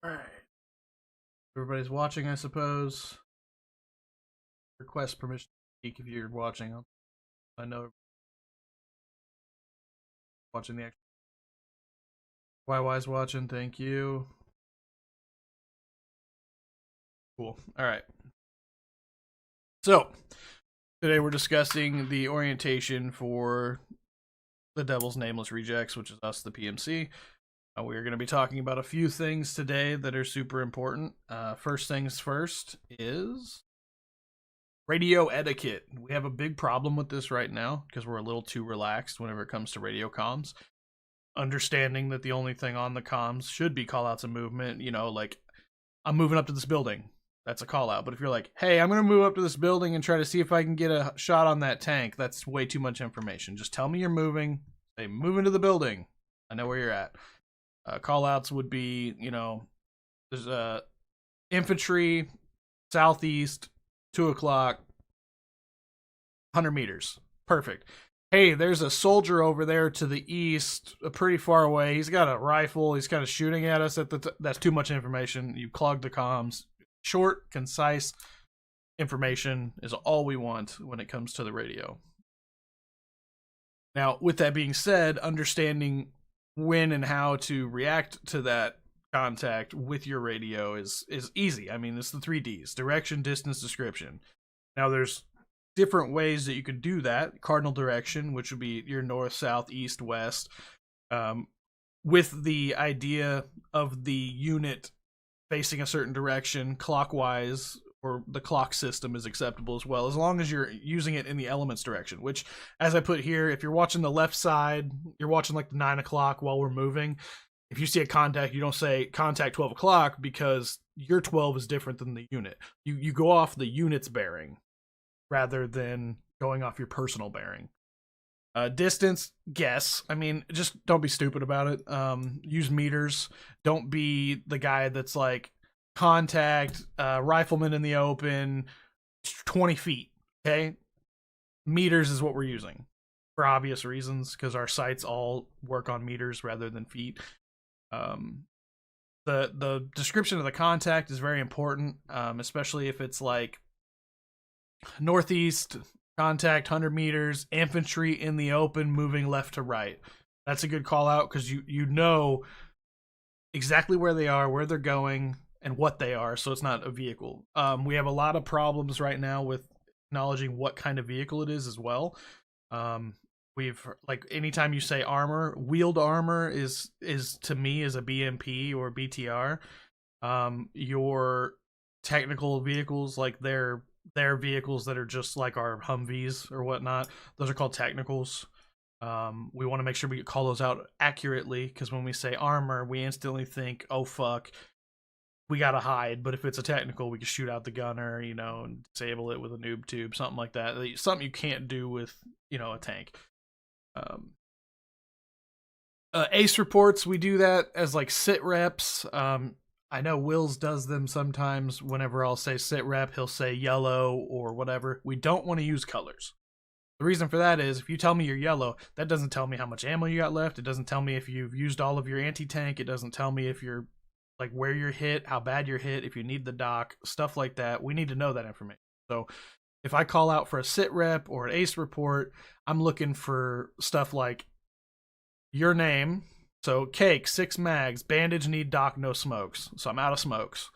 All right. Everybody's watching, I suppose. Request permission to speak if you're watching. I know watching the actual. YY's watching. Thank you. Cool. All right. So today we're discussing the orientation for the Devil's Nameless Rejects, which is us, the PMC. We're going to be talking about a few things today that are super important. First things first is radio etiquette. We have a big problem with this right now because we're a little too relaxed whenever it comes to radio comms. Understanding that the only thing on the comms should be call outs and movement. You know, like, I'm moving up to this building. That's a call out. But if you're like, hey, I'm going to move up to this building and try to see if I can get a shot on that tank, that's way too much information. Just tell me you're moving. Say, moving to the building. I know where you're at. Call outs would be, you know, there's infantry, southeast, 2 o'clock, 100 meters. Perfect. Hey, there's a soldier over there to the east, pretty far away. He's got a rifle. He's kind of shooting at us. That's too much information. You clogged the comms. Short, concise information is all we want when it comes to the radio. Now, with that being said, understanding when and how to react to that contact with your radio is easy. I mean, it's the 3Ds: direction, distance, description. Now, there's different ways that you could do that. Cardinal direction, which would be your north, south, east, west, with the idea of the unit facing a certain direction clockwise, or the clock system is acceptable as well, as long as you're using it in the elements direction, which, as I put here, if you're watching the left side, you're watching like the 9 o'clock while we're moving. If you see a contact, you don't say contact 12 o'clock because your 12 is different than the unit. You go off the unit's bearing rather than going off your personal bearing. Distance, guess. I mean, just don't be stupid about it. Use meters. Don't be the guy that's like, contact, rifleman in the open, 20 feet. Okay? Meters is what we're using for obvious reasons, because our sites all work on meters rather than feet. The description of the contact is very important, especially if it's like northeast, contact 100 meters, infantry in the open, moving left to right. That's a good call out because you know exactly where they are, where they're going, and what they are, so it's not a vehicle. We have a lot of problems right now with acknowledging what kind of vehicle it is as well. We've, like, anytime you say armor, wheeled armor is to me is a BMP or BTR. Your technical vehicles, like they're vehicles that are just like our Humvees or whatnot, those are called technicals. We want to make sure we call those out accurately, because when we say armor, we instantly think, oh fuck, we gotta hide. But if it's a technical, we can shoot out the gunner, you know, and disable it with a noob tube, something like that. Something you can't do with, you know, a tank. Ace reports, we do that as like sit reps. I know Wills does them sometimes. Whenever I'll say sit rep, he'll say yellow or whatever. We don't want to use colors. The reason for that is, if you tell me you're yellow, that doesn't tell me how much ammo you got left. It doesn't tell me if you've used all of your anti-tank. It doesn't tell me if you're, like, where you're hit, how bad you're hit, if you need the doc, stuff like that. We need to know that information. So if I call out for a sit rep or an ace report, I'm looking for stuff like your name. So Cake, 6 mags, bandage, need doc, no smokes. So I'm out of smokes.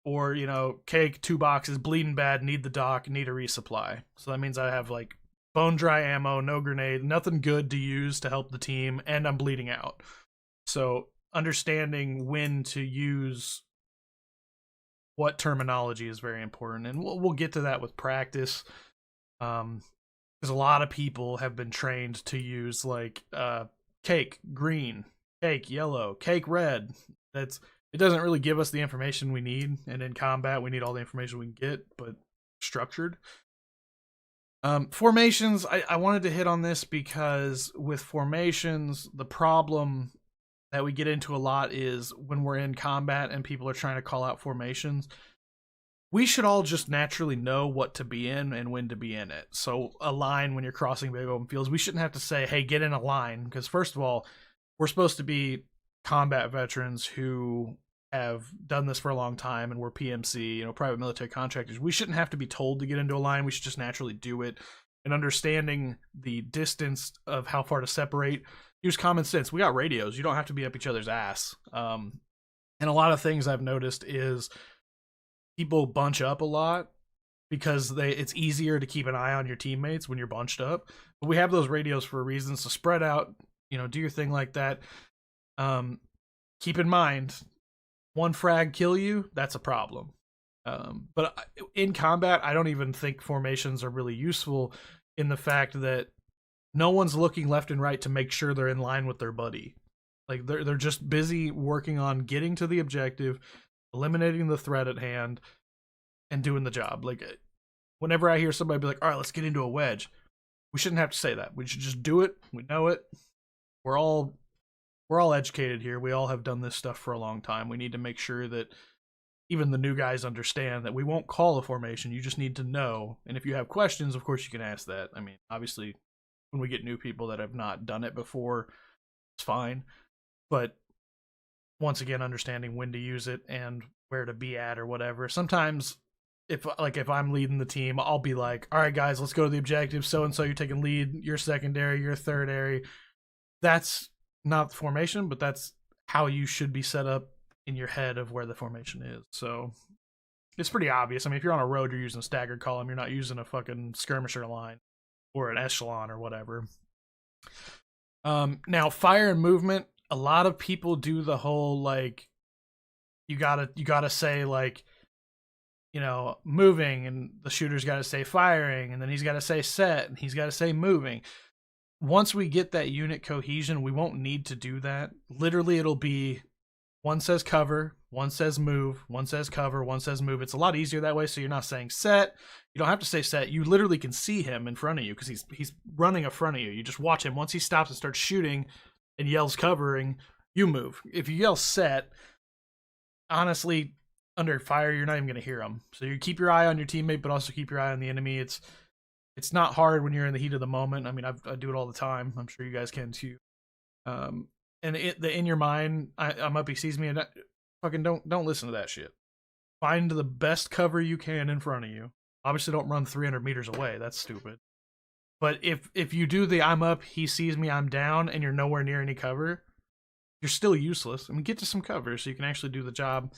Or, you know, Cake, 2 boxes, bleeding bad, need the doc, need a resupply. So that means I have like bone dry ammo, no grenade, nothing good to use to help the team, and I'm bleeding out. So understanding when to use what terminology is very important, and we'll get to that with practice. Because a lot of people have been trained to use like Cake green, Cake yellow, Cake red. It doesn't really give us the information we need, and in combat we need all the information we can get, but structured. Formations, I wanted to hit on this because with formations, the problem that we get into a lot is when we're in combat and people are trying to call out formations, we should all just naturally know what to be in and when to be in it. So a line, when you're crossing big open fields, we shouldn't have to say, hey, get in a line, because first of all, we're supposed to be combat veterans who have done this for a long time and we're PMC, private military contractors, we shouldn't have to be told to get into a line. We should just naturally do it. And understanding the distance of how far to separate, use common sense. We got radios. You don't have to be up each other's ass. And a lot of things I've noticed is people bunch up a lot because it's easier to keep an eye on your teammates when you're bunched up. But we have those radios for a reason, so spread out, do your thing like that. Keep in mind, one frag kill you, that's a problem. But in combat, I don't even think formations are really useful in the fact that no one's looking left and right to make sure they're in line with their buddy. Like they're just busy working on getting to the objective, eliminating the threat at hand, and doing the job. Like whenever I hear somebody be like, all right, let's get into a wedge, we shouldn't have to say that. We should just do it. We know it. We're all educated here. We all have done this stuff for a long time. We need to make sure that even the new guys understand that we won't call a formation. You just need to know. And if you have questions, of course you can ask that. I mean, obviously, when we get new people that have not done it before, it's fine. But once again, understanding when to use it and where to be at or whatever. Sometimes if I'm leading the team, I'll be like, all right, guys, let's go to the objective. So-and-so, you're taking lead, you're secondary, you're thirdary. That's not the formation, but that's how you should be set up in your head of where the formation is. So it's pretty obvious. I mean, if you're on a road, you're using a staggered column. You're not using a fucking skirmisher line or an echelon or whatever. Now, fire and movement, a lot of people do the whole, like, you gotta say, like, moving, and the shooter's gotta say firing, and then he's gotta say set, and he's gotta say moving. Once we get that unit cohesion, we won't need to do that. Literally, it'll be one says cover, one says move, one says cover, one says move. It's a lot easier that way, so you're not saying set. You don't have to say set. You literally can see him in front of you because he's running in front of you. You just watch him. Once he stops and starts shooting and yells covering, you move. If you yell set, honestly, under fire, you're not even going to hear him. So you keep your eye on your teammate, but also keep your eye on the enemy. It's not hard when you're in the heat of the moment. I mean, I do it all the time. I'm sure you guys can too. And in your mind, I'm up, he sees me, and fucking don't listen to that shit. Find the best cover you can in front of you. Obviously, don't run 300 meters away. That's stupid. But if you do the I'm up, he sees me, I'm down, and you're nowhere near any cover, you're still useless. I mean, get to some cover so you can actually do the job.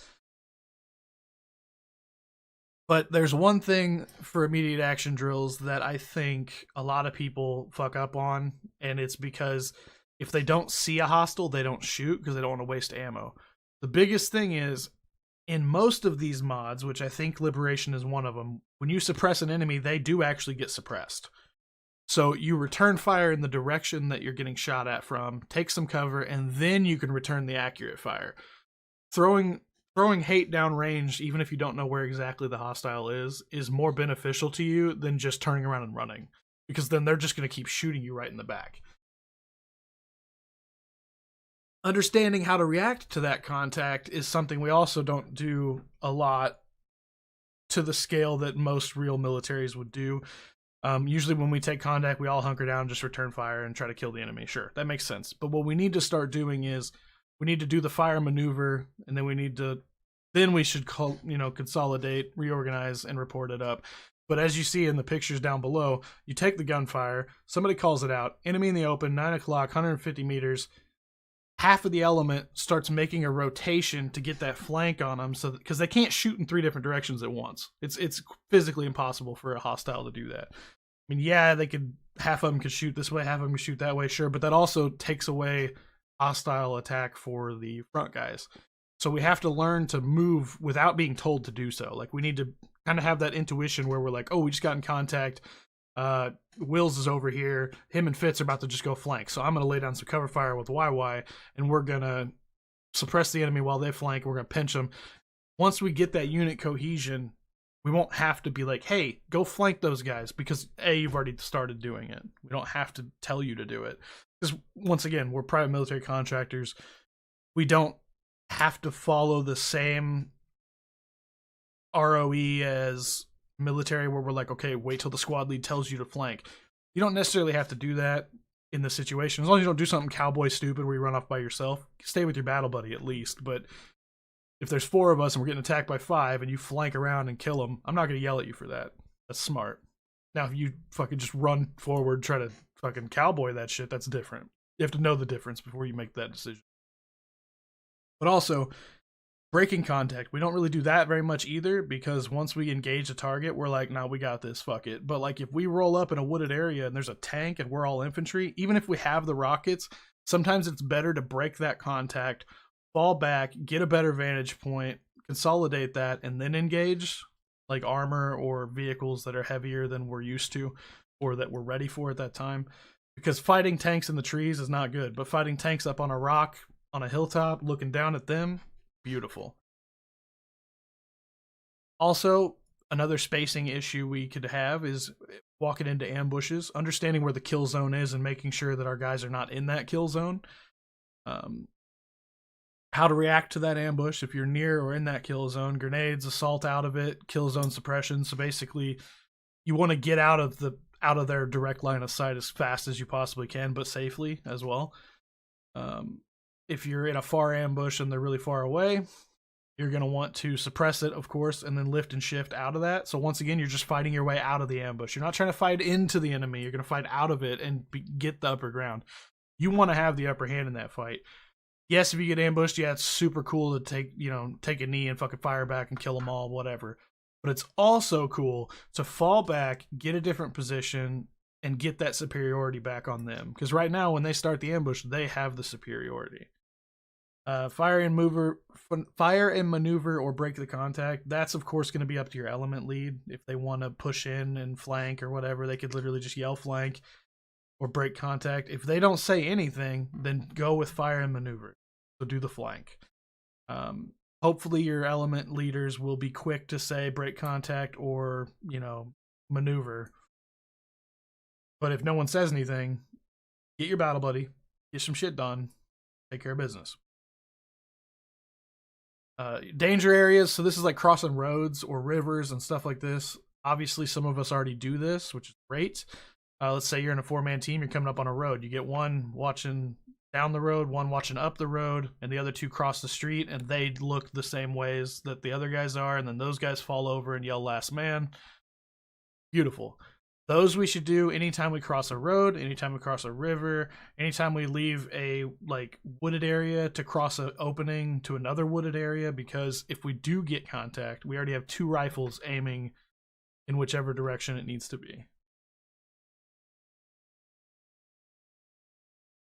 But there's one thing for immediate action drills that I think a lot of people fuck up on, and it's because if they don't see a hostile, they don't shoot because they don't want to waste ammo. The biggest thing is, in most of these mods, which I think Liberation is one of them, when you suppress an enemy, they do actually get suppressed. So you return fire in the direction that you're getting shot at from, take some cover, and then you can return the accurate fire. Throwing hate down range, even if you don't know where exactly the hostile is more beneficial to you than just turning around and running. Because then they're just going to keep shooting you right in the back. Understanding how to react to that contact is something we also don't do a lot to the scale that most real militaries would do. Usually when we take contact, we all hunker down, just return fire, and try to kill the enemy. Sure, that makes sense. But what we need to start doing is we need to do the fire maneuver, and then we should consolidate, reorganize, and report it up. But as you see in the pictures down below, you take the gunfire, somebody calls it out, enemy in the open, 9 o'clock, 150 meters, half of the element starts making a rotation to get that flank on them, so because they can't shoot in 3 different directions at once. It's physically impossible for a hostile to do that. I mean, yeah, half of them could shoot this way, half of them could shoot that way, sure, but that also takes away hostile attack for the front guys. So we have to learn to move without being told to do so. Like, we need to kind of have that intuition where we're like, oh, we just got in contact. Wills is over here. Him and Fitz are about to just go flank. So I'm going to lay down some cover fire with YY, and we're going to suppress the enemy while they flank. We're going to pinch them. Once we get that unit cohesion, we won't have to be like, hey, go flank those guys, because you've already started doing it. We don't have to tell you to do it. Because once again, we're private military contractors. We don't have to follow the same ROE as military, where we're like, okay, wait till the squad lead tells you to flank. You don't necessarily have to do that in this situation, as long as you don't do something cowboy stupid where you run off by yourself. Stay with your battle buddy at least. But If there's 4 of us and we're getting attacked by 5 and you flank around and kill them, I'm not going to yell at you for that. That's smart. Now, if you fucking just run forward, try to fucking cowboy that shit, that's different. You have to know the difference before you make that decision. But also, breaking contact, we don't really do that very much either, because once we engage a target, we're like, nah, we got this, fuck it. But like if we roll up in a wooded area and there's a tank and we're all infantry, even if we have the rockets, sometimes it's better to break that contact, fall back, get a better vantage point, consolidate that, and then engage, like armor or vehicles that are heavier than we're used to or that we're ready for at that time. Because fighting tanks in the trees is not good, but fighting tanks up on a rock, on a hilltop, looking down at them, beautiful. Also, another spacing issue we could have is walking into ambushes, understanding where the kill zone is and making sure that our guys are not in that kill zone. How to react to that ambush if you're near or in that kill zone. Grenades, assault out of it, kill zone suppression. So basically, you want to get out of their direct line of sight as fast as you possibly can, but safely as well. If you're in a far ambush and they're really far away, you're going to want to suppress it, of course, and then lift and shift out of that. So once again, you're just fighting your way out of the ambush. You're not trying to fight into the enemy. You're going to fight out of it and get the upper ground. You want to have the upper hand in that fight. Yes, if you get ambushed, yeah, it's super cool to take a knee and fucking fire back and kill them all, whatever. But it's also cool to fall back, get a different position, and get that superiority back on them. Because right now, when they start the ambush, they have the superiority. Fire and maneuver or break the contact. That's of course going to be up to your element lead. If they want to push in and flank or whatever, they could literally just yell flank or break contact. If they don't say anything, then go with fire and maneuver. So do the flank. Hopefully your element leaders will be quick to say break contact or, maneuver. But if no one says anything, get your battle buddy, get some shit done, take care of business. Danger areas, so this is like crossing roads or rivers and stuff like this. Obviously, some of us already do this, which is great. Let's say you're in a 4-man team, you're coming up on a road. You get one watching down the road, one watching up the road, and the other 2 cross the street, and they look the same ways that the other guys are, and then those guys fall over and yell last man. Beautiful. Those we should do anytime we cross a road, anytime we cross a river, anytime we leave a wooded area to cross an opening to another wooded area, because if we do get contact, we already have 2 rifles aiming in whichever direction it needs to be.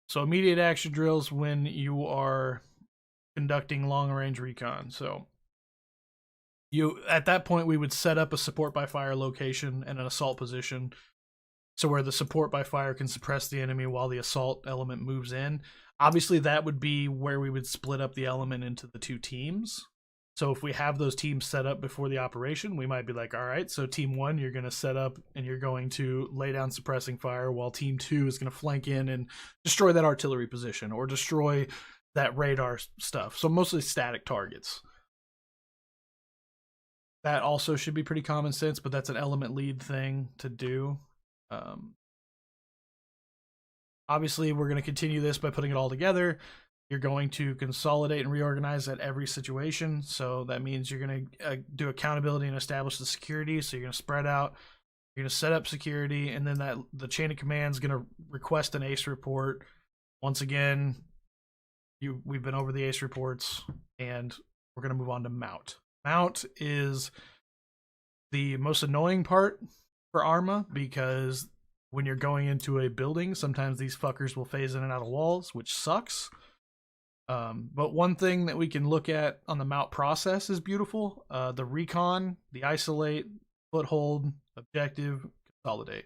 So immediate action drills when you are conducting long-range recon. So at that point, we would set up a support by fire location and an assault position, so where the support by fire can suppress the enemy while the assault element moves in. Obviously, that would be where we would split up the element into the 2 teams. So if we have those teams set up before the operation, we might be like, all right, so team 1, you're going to set up and you're going to lay down suppressing fire, while team 2 is going to flank in and destroy that artillery position or destroy that radar stuff. So mostly static targets. That also should be pretty common sense, but that's an element lead thing to do. Obviously, we're going to continue this by putting it all together. You're going to consolidate and reorganize at every situation. So that means you're going to do accountability and establish the security. So you're going to spread out. You're going to set up security, and then the chain of command is going to request an ACE report. Once again, we've been over the ACE reports, and we're going to move on to mount. Mount is the most annoying part for Arma, because when you're going into a building, sometimes these fuckers will phase in and out of walls, which sucks. But one thing that we can look at on the mount process is beautiful. The recon, the isolate, foothold, objective, consolidate.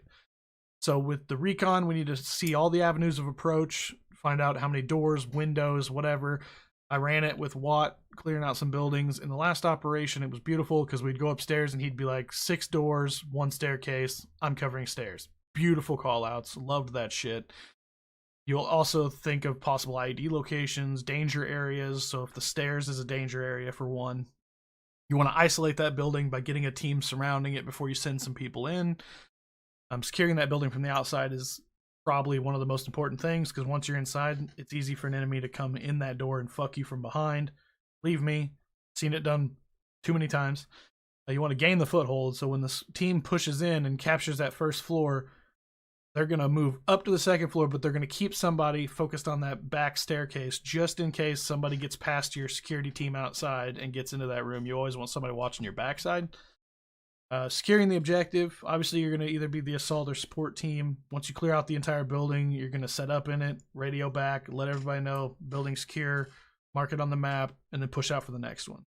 So with the recon, we need to see all the avenues of approach, find out how many doors, windows, whatever. I ran it with Watt, clearing out some buildings. In the last operation, it was beautiful because we'd go upstairs and he'd be like 6 doors, 1 staircase. I'm covering stairs. Beautiful call outs. Loved that shit. You'll also think of possible ID locations, danger areas. So if the stairs is a danger area for one, you want to isolate that building by getting a team surrounding it before you send some people in. Securing that building from the outside is probably one of the most important things, because once you're inside, it's easy for an enemy to come in that door and fuck you from behind. Believe me, Seen it done too many times. You want to gain the foothold, so when the team pushes in and captures that first floor, they're going to move up to the second floor, but they're going to keep somebody focused on that back staircase just in case somebody gets past your security team outside and gets into that room. You always want somebody watching your backside. Securing the objective, obviously you're going to either be the assault or support team. Once you clear out the entire building, you're going to set up in it, radio back, let everybody know building secure, mark it on the map, and then push out for the next one.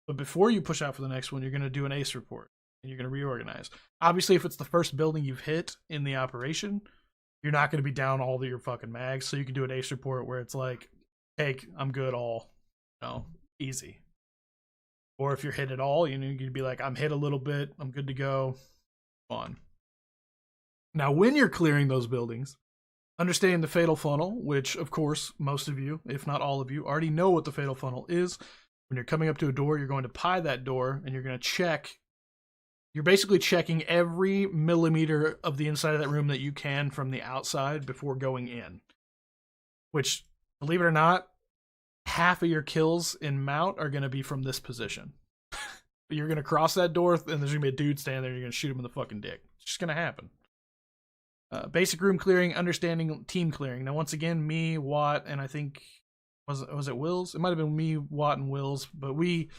But before you push out for the next one, you're going to do an ace report, and you're going to reorganize. Obviously, if it's the first building you've hit in the operation, you're not going to be down all of your fucking mags, so you can do an ace report where it's like, hey, I'm good all, easy. Or if you're hit at all, you could be like, I'm hit a little bit, I'm good to go, on. Now, when you're clearing those buildings, understanding the fatal funnel, which, of course, most of you, if not all of you, already know what the fatal funnel is. When you're coming up to a door, you're going to pie that door, and you're going to check. You're basically checking every millimeter of the inside of that room that you can from the outside before going in. Which, believe it or not, half of your kills in Mount are going to be from this position. You're going to cross that door, and there's going to be a dude standing there, and you're going to shoot him in the fucking dick. It's just going to happen. Basic room clearing, understanding team clearing. Now, once again, me, Watt, and I think, was it Wills? It might have been me, Watt, and Wills, but we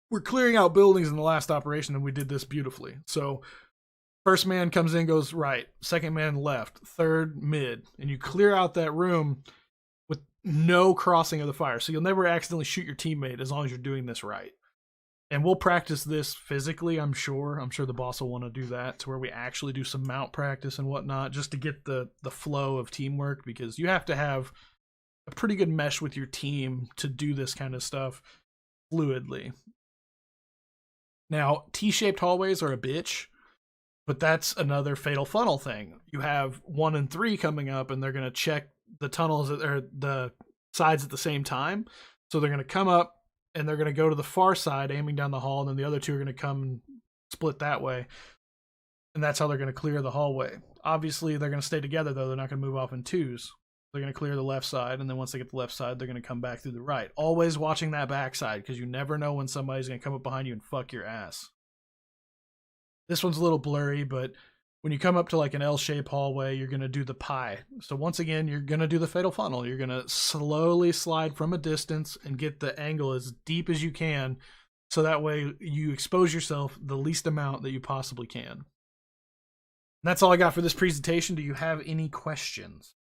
were clearing out buildings in the last operation, and we did this beautifully. So, first man comes in, goes right. Second man left. Third, mid. And you clear out that room with no crossing of the fire. So you'll never accidentally shoot your teammate as long as you're doing this right. And we'll practice this physically, I'm sure. I'm sure the boss will want to do that, to where we actually do some mount practice and whatnot, just to get the flow of teamwork, because you have to have a pretty good mesh with your team to do this kind of stuff fluidly. Now, T-shaped hallways are a bitch, but that's another fatal funnel thing. You have 1 and 3 coming up, and they're going to check the tunnels or the sides at the same time. So they're going to come up, and they're going to go to the far side, aiming down the hall, and then the other two are going to come and split that way. And that's how they're going to clear the hallway. Obviously, they're going to stay together, though. They're not going to move off in twos. They're going to clear the left side, and then once they get the left side, they're going to come back through the right. Always watching that back side, because you never know when somebody's going to come up behind you and fuck your ass. This one's a little blurry, but when you come up to like an L-shaped hallway, you're going to do the pie. So once again, you're going to do the fatal funnel. You're going to slowly slide from a distance and get the angle as deep as you can, so that way you expose yourself the least amount that you possibly can. And that's all I got for this presentation. Do you have any questions?